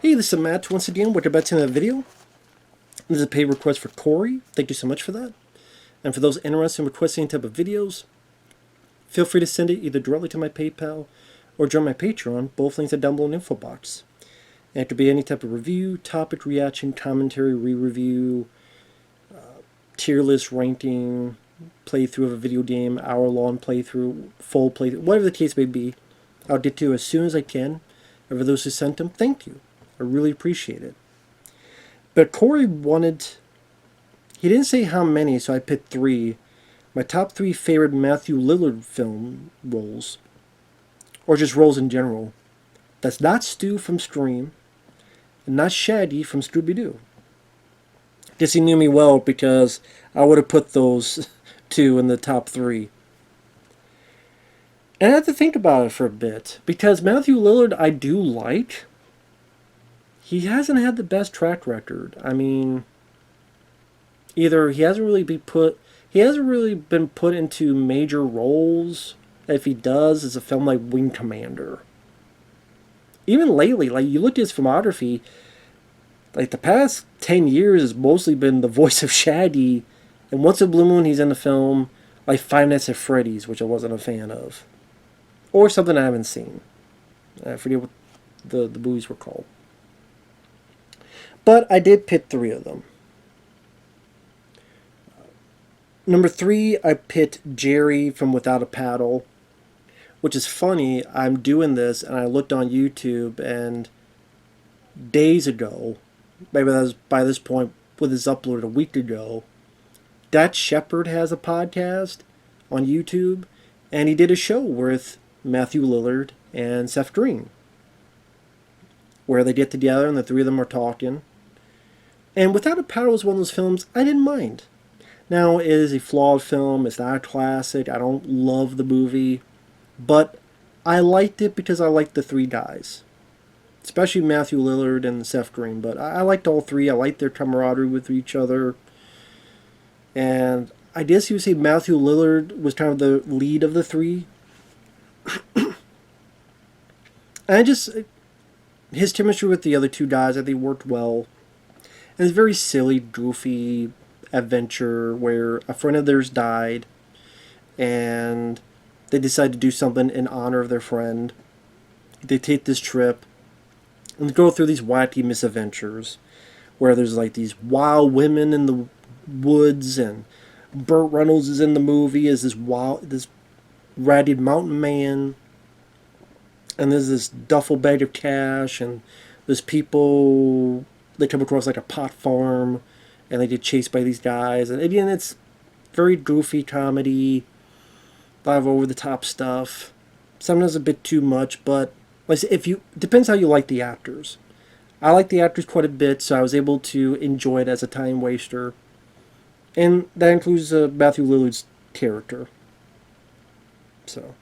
Hey, this is Matt once again with your bets in the video. This is a paid request for Corey. Thank you so much for that. And for those interested in requesting type of videos, feel free to send it either directly to my PayPal or join my Patreon. Both links are down below in the info box. And it could be any type of review, topic reaction, commentary, re-review, tier list ranking, playthrough of a video game, hour-long playthrough, full playthrough, whatever the case may be. I'll get to as soon as I can. And for those who sent them, thank you. I really appreciate it. But Corey wanted... He didn't say how many, so I picked 3. My top 3 favorite Matthew Lillard film roles. Or just roles in general. That's not Stu from Scream. And not Shaggy from Scooby-Doo. Guess he knew me well because I would have put those 2 in the top 3. And I had to think about it for a bit. Because Matthew Lillard I do like. He hasn't had the best track record. I mean, either he hasn't really been put into major roles. If he does, it's a film like Wing Commander. Even lately, like you look at his filmography, like the past 10 years has mostly been the voice of Shaggy, and once in a blue moon he's in the film like Five Nights at Freddy's, which I wasn't a fan of, or something I haven't seen. I forget what the movies were called. But I did pick 3 of them. Number 3, I picked Jerry from Without a Paddle. Which is funny, I'm doing this and I looked on YouTube and days ago, maybe that was by this point with his upload a week ago, Dat Shepard has a podcast on YouTube and he did a show with Matthew Lillard and Seth Green. Where they get together and the 3 of them are talking. And Without a Paddle was one of those films I didn't mind. Now, it is a flawed film. It's not a classic. I don't love the movie. But I liked it because I liked the 3 guys. Especially Matthew Lillard and Seth Green. But I liked all 3. I liked their camaraderie with each other. And I guess you would say Matthew Lillard was kind of the lead of the 3. And his chemistry with the other 2 guys, I think, worked well. And it's a very silly, goofy adventure where a friend of theirs died and they decide to do something in honor of their friend. They take this trip and go through these wacky misadventures where there's like these wild women in the woods and Burt Reynolds is in the movie as this ragged mountain man. And there's this duffel bag of cash and there's people... They come across like a pot farm and they get chased by these guys. And again, it's very goofy comedy, a lot of over-the-top stuff. Sometimes a bit too much, but like I said, depends how you like the actors. I like the actors quite a bit, so I was able to enjoy it as a time waster. And that includes Matthew Lillard's character. So,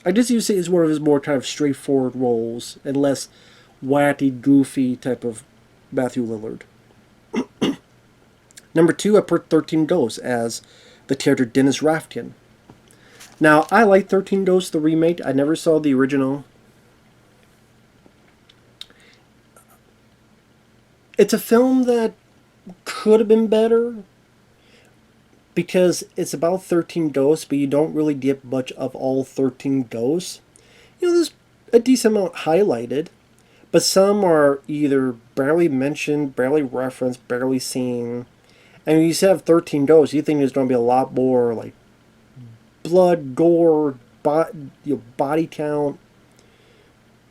I guess you say it's one of his more kind of straightforward roles and less wacky, goofy type of Matthew Lillard. Number 2, I put 13 Ghosts as the character Dennis Rafkin. Now, I like 13 Ghosts, the remake. I never saw the original. It's a film that could have been better because it's about 13 ghosts, but you don't really get much of all 13 ghosts. You know, there's a decent amount highlighted. But some are either barely mentioned, barely referenced, barely seen. And when you have 13 ghosts, you think there's going to be a lot more like blood, gore, body count.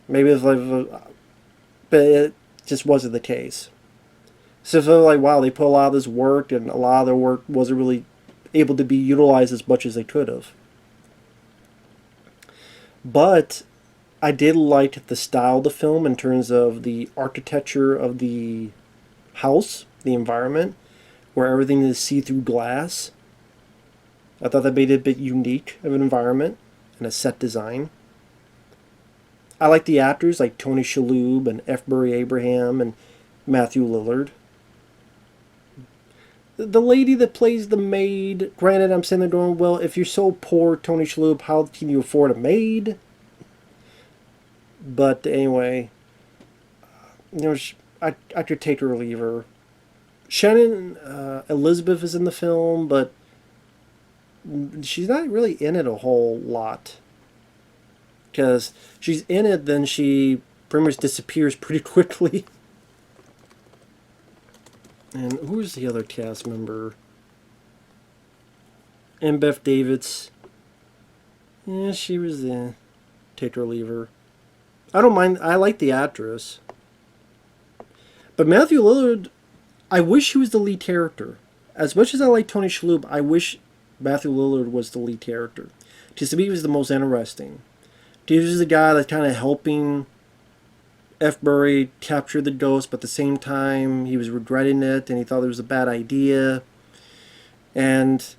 Maybe it's like, but it just wasn't the case. So it's like, wow, they put a lot of this work, and a lot of their work wasn't really able to be utilized as much as they could have. But I did like the style of the film in terms of the architecture of the house, the environment, where everything is see-through glass. I thought that made it a bit unique of an environment and a set design. I like the actors like Tony Shalhoub and F. Murray Abraham and Matthew Lillard. The lady that plays the maid, granted I'm sitting there going, well, if you're so poor, Tony Shalhoub, how can you afford a maid? But anyway, You know, I could take her or leave her. Shannon Elizabeth is in the film, but she's not really in it a whole lot. Because she's in it, then she pretty much disappears pretty quickly. And who's the other cast member? And Beth Davids. Yeah, she was the take her or leave her. I don't mind. I like the actress. But Matthew Lillard, I wish he was the lead character. As much as I like Tony Shalhoub, I wish Matthew Lillard was the lead character. Because to me, he was the most interesting. He was the guy that's kind of helping F. Murray capture the ghost, but at the same time, he was regretting it, and he thought it was a bad idea. And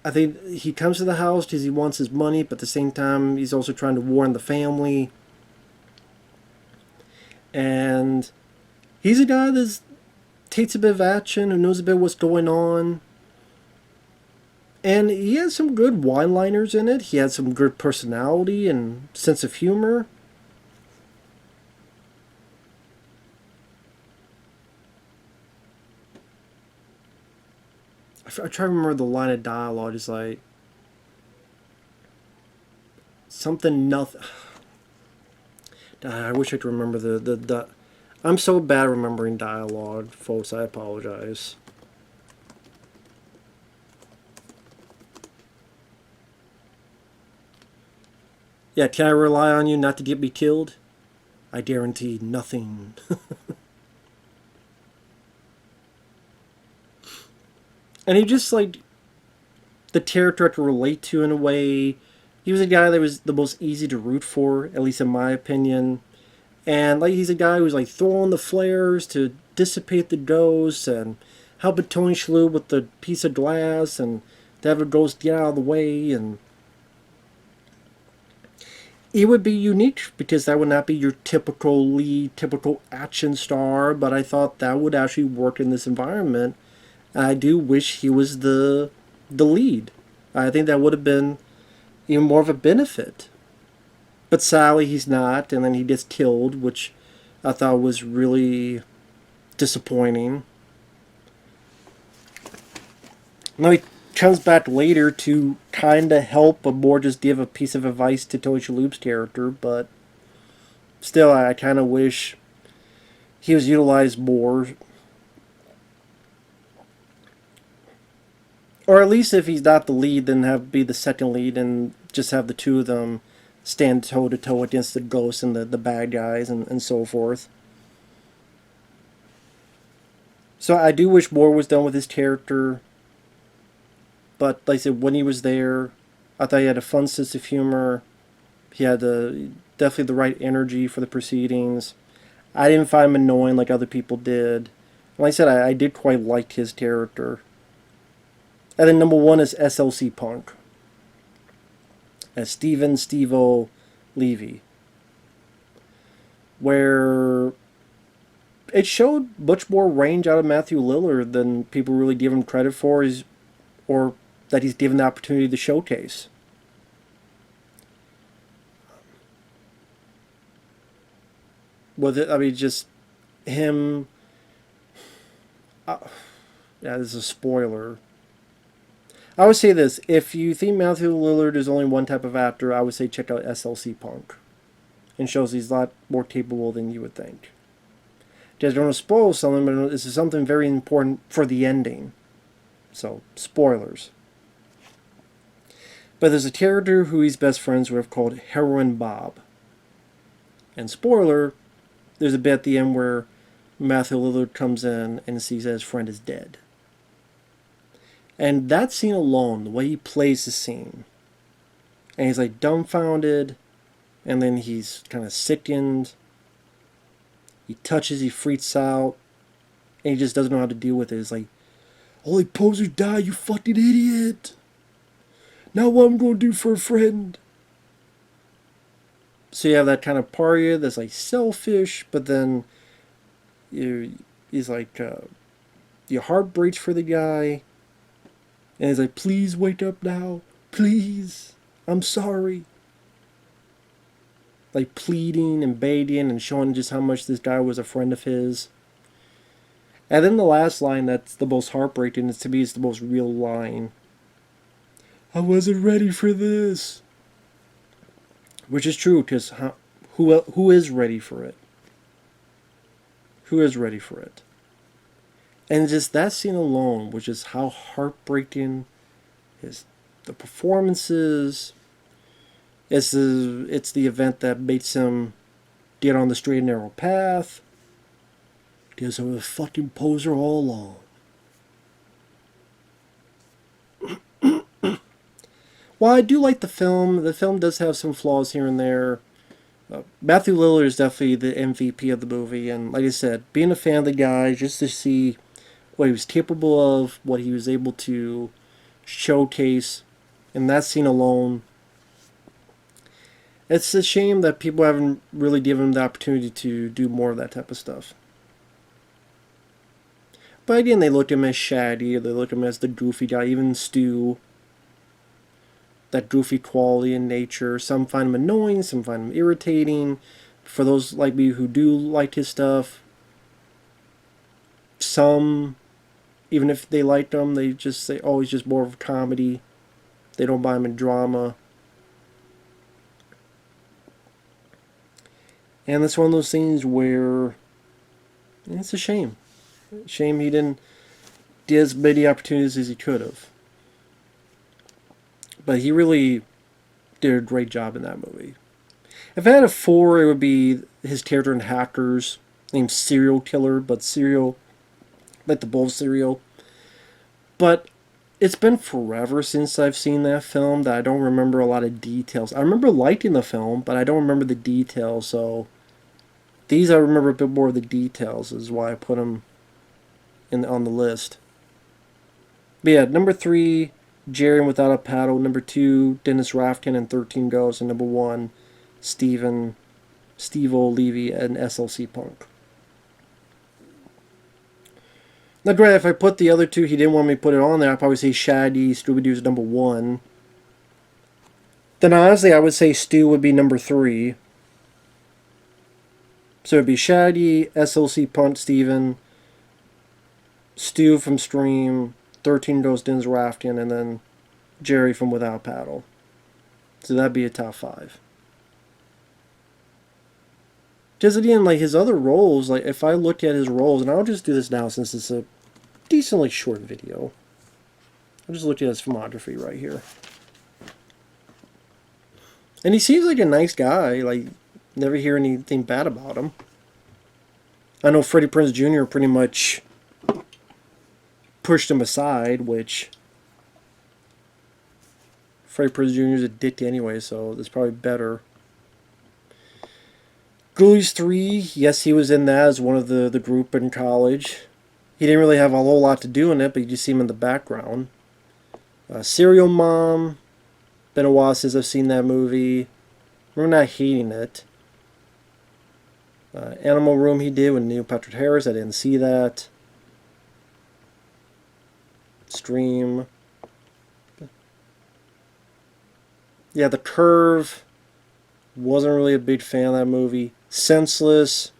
I think he comes to the house because he wants his money, but at the same time, he's also trying to warn the family. And he's a guy that takes a bit of action, who knows a bit what's going on. And he has some good one-liners in it. He has some good personality and sense of humor. I try to remember the line of dialogue. It's like something nothing. I wish I could remember the. I'm so bad remembering dialogue, folks. I apologize. Yeah, can I rely on you not to get me killed? I guarantee nothing. And he just like the character I could relate to in a way. He was a guy that was the most easy to root for, at least in my opinion. And like he's a guy who's like throwing the flares to dissipate the ghosts and helping Tony Shalhoub with the piece of glass and to have the ghost get out of the way. And it would be unique because that would not be your typical lead, typical action star. But I thought that would actually work in this environment. I do wish he was the lead. I think that would have been even more of a benefit. But sadly, he's not, and then he gets killed, which I thought was really disappointing. Now he comes back later to kind of help, but more just give a piece of advice to Tony Shalhoub's character. But still, I kind of wish he was utilized more. Or at least if he's not the lead, then have be the second lead and just have the two of them stand toe to toe against the ghosts and the bad guys and so forth. So I do wish more was done with his character. But like I said, when he was there, I thought he had a fun sense of humor. He had definitely the right energy for the proceedings. I didn't find him annoying like other people did. Like I said, I did quite like his character. And then number one is SLC Punk. As Steve-O Levy. Where it showed much more range out of Matthew Lillard than people really give him credit for, or that he's given the opportunity to showcase. Just him. Yeah, this is a spoiler. I would say this: if you think Matthew Lillard is only one type of actor, I would say check out SLC Punk. And shows he's a lot more capable than you would think. Just don't want to spoil something, but this is something very important for the ending. So, spoilers. But there's a character who he's best friends with called Heroin Bob. And spoiler, there's a bit at the end where Matthew Lillard comes in and sees that his friend is dead. And that scene alone, the way he plays the scene, and he's like dumbfounded, and then he's kind of sickened, he touches, he freaks out, and he just doesn't know how to deal with it. It's like, holy poser, die, you fucking idiot! Now what I'm going to do for a friend? So you have that kind of part of you that's like selfish, but then he's like, your heart breaks for the guy. And he's like, please wake up now. Please. I'm sorry. like pleading and begging and showing just how much this guy was a friend of his. And then the last line that's the most heartbreaking, is to me is the most real line. I wasn't ready for this. Which is true, because who is ready for it? Who is ready for it? And just that scene alone, which is how heartbreaking the performances. It's the event that makes him get on the straight and narrow path. Because I was a fucking poser all along. While I do like the film does have some flaws here and there. Matthew Lillard is definitely the MVP of the movie, and like I said, being a fan of the guy, just to see what he was capable of, what he was able to showcase in that scene alone. It's a shame that people haven't really given him the opportunity to do more of that type of stuff. But again, they look at him as Shaggy, they look at him as the goofy guy, even Stu. That goofy quality in nature. Some find him annoying, some find him irritating. For those like me who do like his stuff, some, even if they liked him, they just say, oh, he's just more of a comedy. They don't buy him in drama. And it's one of those things where it's a shame. Shame he didn't get as many opportunities as he could have. But he really did a great job in that movie. If I had a 4, it would be his character in Hackers, named Serial Killer, but Serial, like the bowl of cereal. But it's been forever since I've seen that film that I don't remember a lot of details. I remember liking the film, but I don't remember the details, so these I remember a bit more of the details, is why I put them on the list. But yeah, number 3, Jerry and Without a Paddle. Number 2, Dennis Rafkin and 13 Ghosts. And number 1, Steve-O Levy and SLC Punk. Now, granted, if I put the other 2, he didn't want me to put it on there, I'd probably say Shaggy, Scooby-Doo's number 1. Then honestly, I would say Stu would be number 3. So it'd be Shaggy, SLC Punk, Steven, Stu from Stream, 13 Ghosts, Dennis Rafkin, and then Jerry from Without Paddle. So that'd be a top 5. Because again, like his other roles, like if I look at his roles, and I'll just do this now since it's a decently short video. I'll just look at his filmography right here. And he seems like a nice guy, like never hear anything bad about him. I know Freddie Prinze Jr. pretty much pushed him aside, which Freddie Prinze Jr. is a dick anyway, so that's probably better. Ghoulies 3, yes, he was in that as one of the group in college. He didn't really have a whole lot to do in it, but you just see him in the background. Serial Mom, been a while since I've seen that movie. Remember not hating it. Animal Room he did with Neil Patrick Harris, I didn't see that. Stream. Yeah, The Curve. Wasn't really a big fan of that movie. Senseless.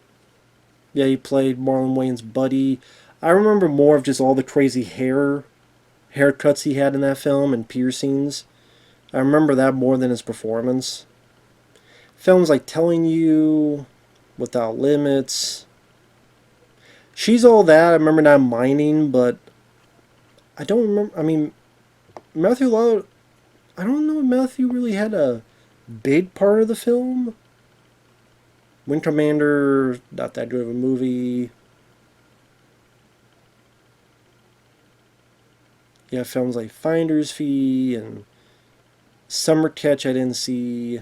Yeah, he played Marlon Wayne's buddy. I remember more of just all the crazy haircuts he had in that film and piercings. I remember that more than his performance. Films like Telling You, Without Limits. She's All That, I remember not minding, but I don't remember. I mean, Matthew Lillard, I don't know if Matthew really had a big part of the film. Wind Commander, not that good of a movie. Yeah, films like Finder's Fee and Summer Catch I didn't see.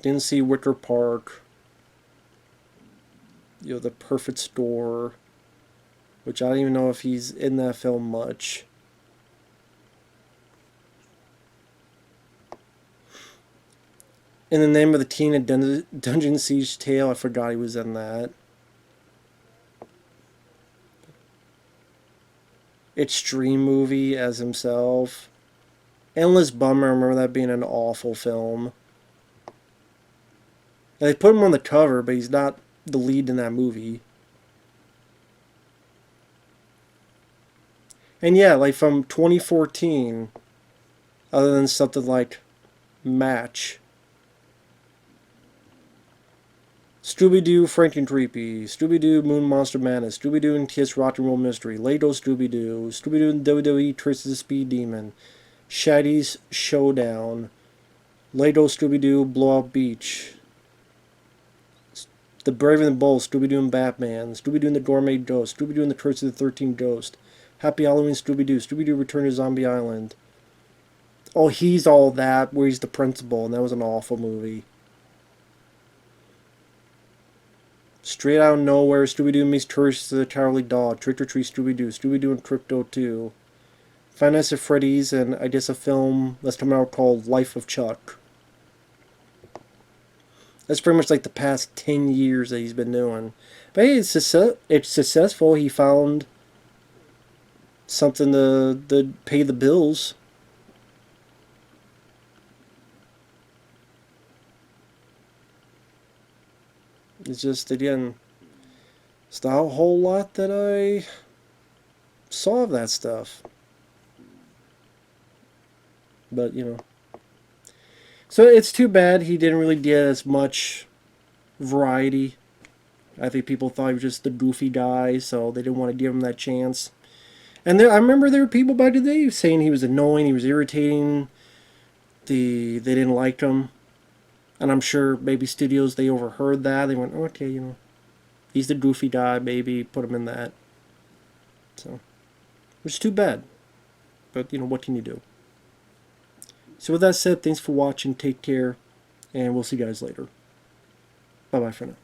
Didn't see Wicker Park. You know, The Perfect Store, which I don't even know if he's in that film much. In the Name of the Teen, a Dungeon Siege Tale, I forgot he was in that. Extreme Movie as himself. Endless Bummer, I remember that being an awful film. And they put him on the cover, but he's not the lead in that movie. And yeah, like from 2014, other than something like Match, Scooby-Doo, Frank and Creepy, Scooby-Doo, Moon Monster Madness, Scooby-Doo and Kiss Rock and Roll Mystery, Lego Scooby-Doo, Scooby-Doo and WWE Traces the Speed Demon, Shaggy's Showdown, Lego Scooby-Doo, Blowout Beach, The Brave and the Bold, Scooby-Doo and Batman, Scooby-Doo and the Gourmet Ghost, Scooby-Doo and the Curse of the 13 Ghost, Happy Halloween Scooby-Doo, Scooby-Doo Return to Zombie Island. Oh, He's All That, where he's the principal, and that was an awful movie. Straight Out of Nowhere, Scooby-Doo meets Curse of the Cowardly Dog, Trick or Treat Scooby-Doo, Scooby-Doo and Crypto 2, Five Nights at Freddy's, and I guess a film that's coming out called Life of Chuck. That's pretty much like the past 10 years that he's been doing. But hey, it's successful. He found something to pay the bills. It's just, again, it's not a whole lot that I saw of that stuff. But, you know. So it's too bad he didn't really get as much variety. I think people thought he was just the goofy guy, so they didn't want to give him that chance. And I remember there were people back in the day saying he was annoying, he was irritating, they didn't like him. And I'm sure maybe studios, they overheard that. They went, oh, okay, you know, he's the goofy guy, maybe put him in that. So, which is too bad. But, you know, what can you do? So with that said, thanks for watching, take care, and we'll see you guys later. Bye-bye for now.